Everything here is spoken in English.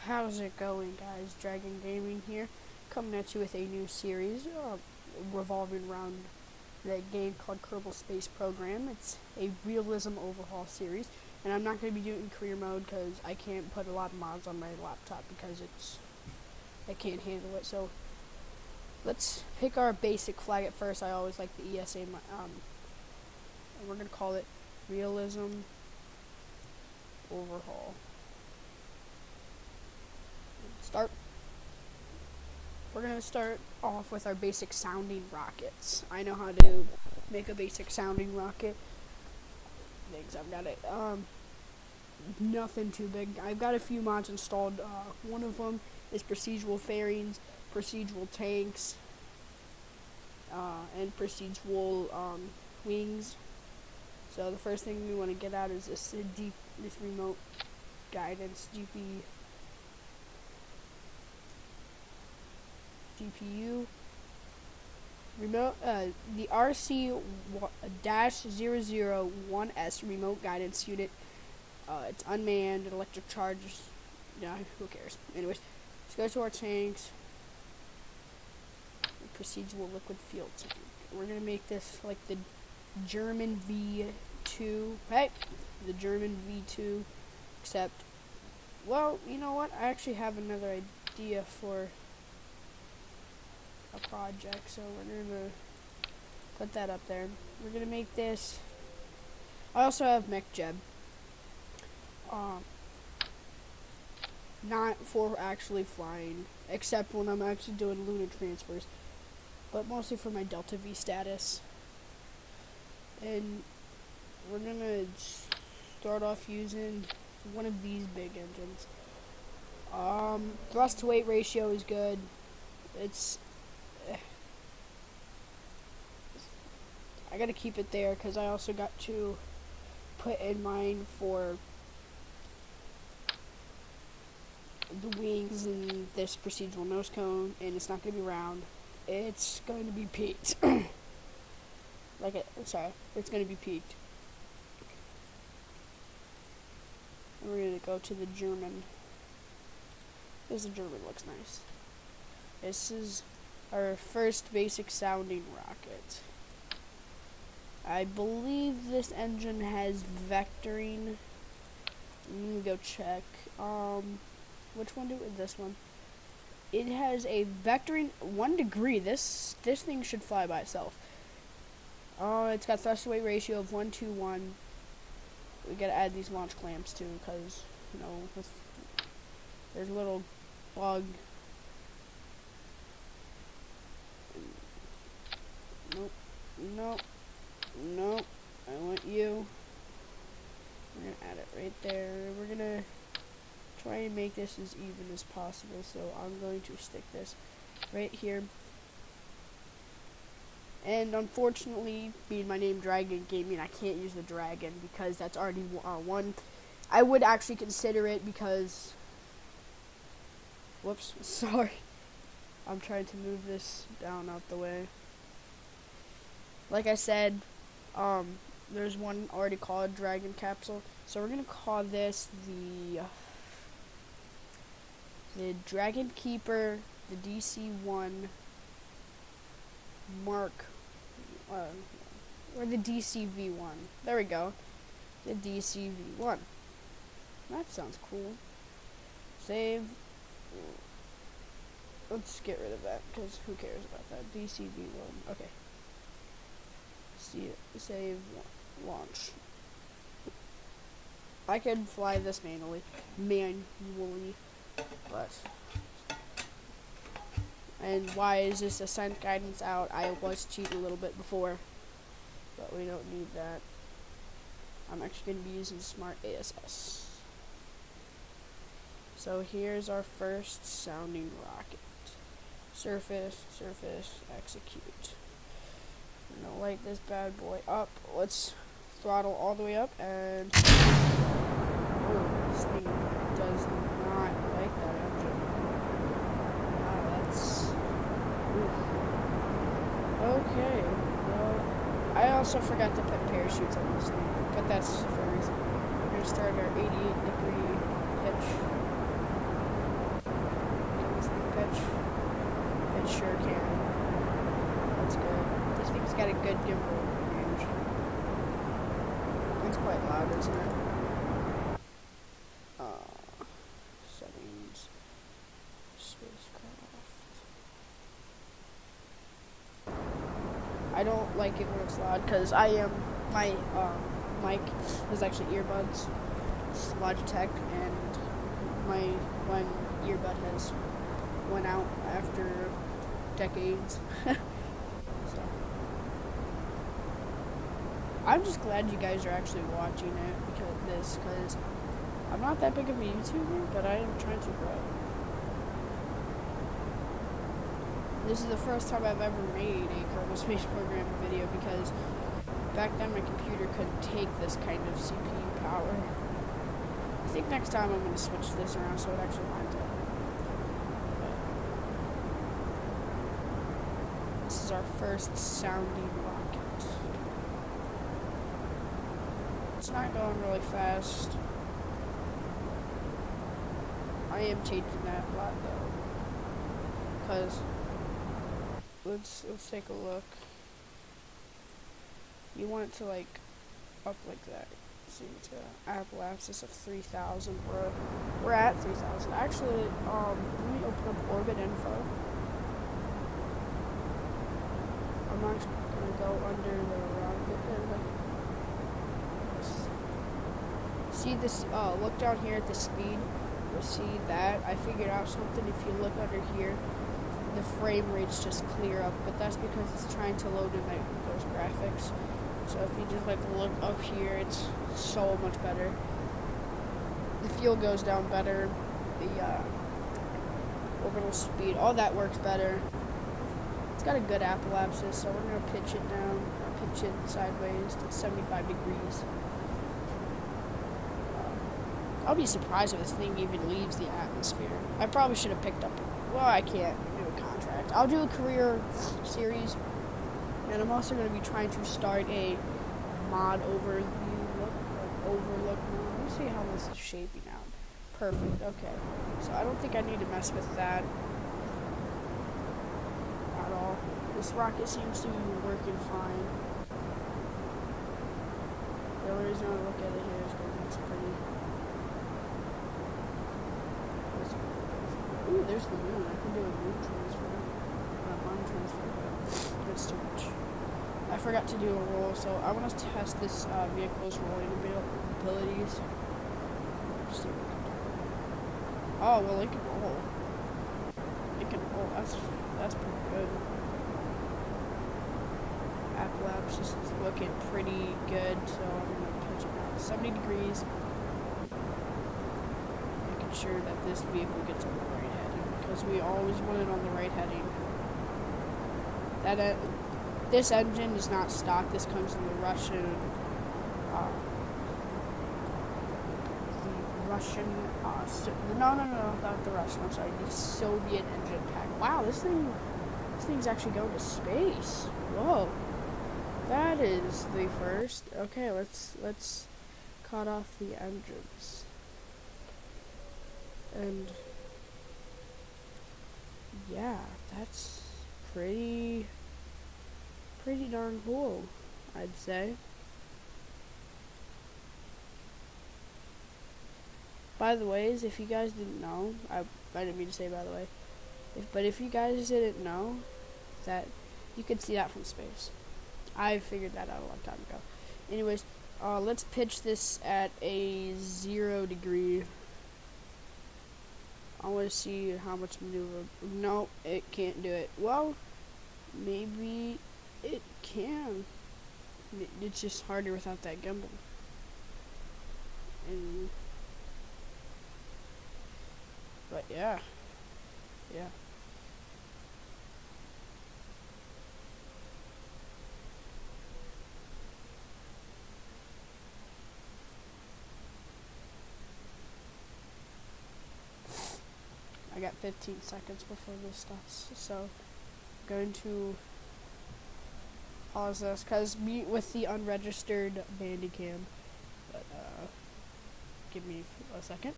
How's it going, guys? Dragon Gaming here, coming at you with a new series revolving around the game called Kerbal Space Program. It's a realism overhaul series, and I'm not going to be doing career mode because I can't put a lot of mods on my laptop because I can't handle it. So let's pick our basic flag at first. I always like the ESA, and we're going to call it realism overhaul. Start. We're going to start off with our basic sounding rockets. I know how to make a basic sounding rocket. Thanks, I've got it. Nothing too big. I've got a few mods installed. One of them is procedural fairings, procedural tanks, and procedural wings. So the first thing we want to get out is this remote guidance GPU remote, the RC-001S remote guidance unit. It's unmanned, electric charges. Yeah, who cares? Anyways, let's go to our tanks. Procedural liquid fuel tank. We're gonna make this like the German V2. Hey, the German V2. Except, well, you know what? I actually have another idea for a project, so we're gonna put that up there. We're gonna make this. I also have MechJeb. Not for actually flying, except when I'm actually doing lunar transfers, but mostly for my Delta V status. And we're gonna start off using one of these big engines. Thrust to weight ratio is good. I gotta keep it there because I also got to put in mind for the wings and this procedural nose cone, and it's not gonna be round. It's going to be peaked. It's gonna be peaked. And we're gonna go to the German. This German looks nice. This is our first basic sounding rocket. I believe this engine has vectoring. Let me go check. Which one this one? It has a vectoring 1 degree. This thing should fly by itself. It's got thrust to weight ratio of 1:1. We gotta add these launch clamps too, because there's a little bug. Nope. I want you. We're gonna add it right there. We're gonna try and make this as even as possible, so I'm going to stick this right here. And unfortunately, being my name Dragon Gaming, I can't use the dragon because that's already one. I would actually consider it because, whoops, sorry. I'm trying to move this down out the way. Like I said, there's one already called Dragon Capsule, so we're gonna call this the Dragon Keeper, the DC-1 Mark, or the DCV-1. There we go, the DCV-1. That sounds cool. Save. Let's get rid of that because who cares about that? DCV-1. Okay. Save, launch. I could fly this manually, but. And why is this ascent guidance out? I was cheating a little bit before, but we don't need that. I'm actually going to be using Smart ASS. So here's our first sounding rocket. Surface, execute. I'm gonna light this bad boy up. Let's throttle all the way up, and this thing does not like that engine. Wow, that's okay. Well, I also forgot to put parachutes on this thing, but that's for a reason. We're gonna start our 88 degree pitch. got a good gimbal range. It's quite loud, isn't it? Settings, spacecraft. I don't like it when it's loud because my mic is actually earbuds. It's Logitech, and my one earbud has went out after decades. So I'm just glad you guys are actually watching it because I'm not that big of a YouTuber, but I am trying to grow. This is the first time I've ever made a Kerbal Space Program video because back then my computer couldn't take this kind of CPU power. I think next time I'm going to switch this around so it actually lines up. But this is our first sounding rocket. It's not going really fast. I am changing that a lot though, because let's take a look. You want it to like up like that. See, it's got an apoapsis of 3,000. We're at 3,000. Actually, let me open up orbit info. I'm not gonna go under the rocket. See this? Look down here at the speed. You'll see that I figured out something. If you look under here, the frame rates just clear up, but that's because it's trying to load in like those graphics. So if you just like look up here, it's so much better. The fuel goes down better. The orbital speed, all that works better. It's got a good apoapsis, so we're gonna pitch it down, pitch it sideways to 75 degrees. I'll be surprised if this thing even leaves the atmosphere. I probably should have picked up. Well, I can't do a contract. I'll do a career series. And I'm also going to be trying to start a mod overlook. Let me see how this is shaping out. Perfect. Okay. So I don't think I need to mess with that at all. This rocket seems to be working fine. The only reason I look at it here is because it's pretty. Ooh, there's the moon. I can do a moon transfer. It's too much. I forgot to do a roll, so I want to test this vehicle's rolling abilities. Just see what we can do. Oh, well, it can roll. It can roll. That's pretty good. Apoapsis is looking pretty good, so I'm going to pitch it down to 70 degrees. Making sure that this vehicle gets on the right heading, because we always want it on the right heading. This engine is not stock. This comes from the Russian, not the Russian. I'm sorry, the Soviet engine pack. Wow, this thing's actually going to space. Whoa, that is the first. Okay, let's cut off the engines and yeah, that's pretty darn cool, I'd say. By the way, if you guys didn't know, I didn't mean to say by the way, but if you guys didn't know that you could see that from space, I figured that out a long time ago. Anyways, let's pitch this at a 0 degree. I want to see how much maneuver. No, it can't do it. Well, maybe it can. It's just harder without that gimbal. But yeah. I got 15 seconds before this starts, so I'm going to pause this because with the unregistered Bandicam. But give me a second.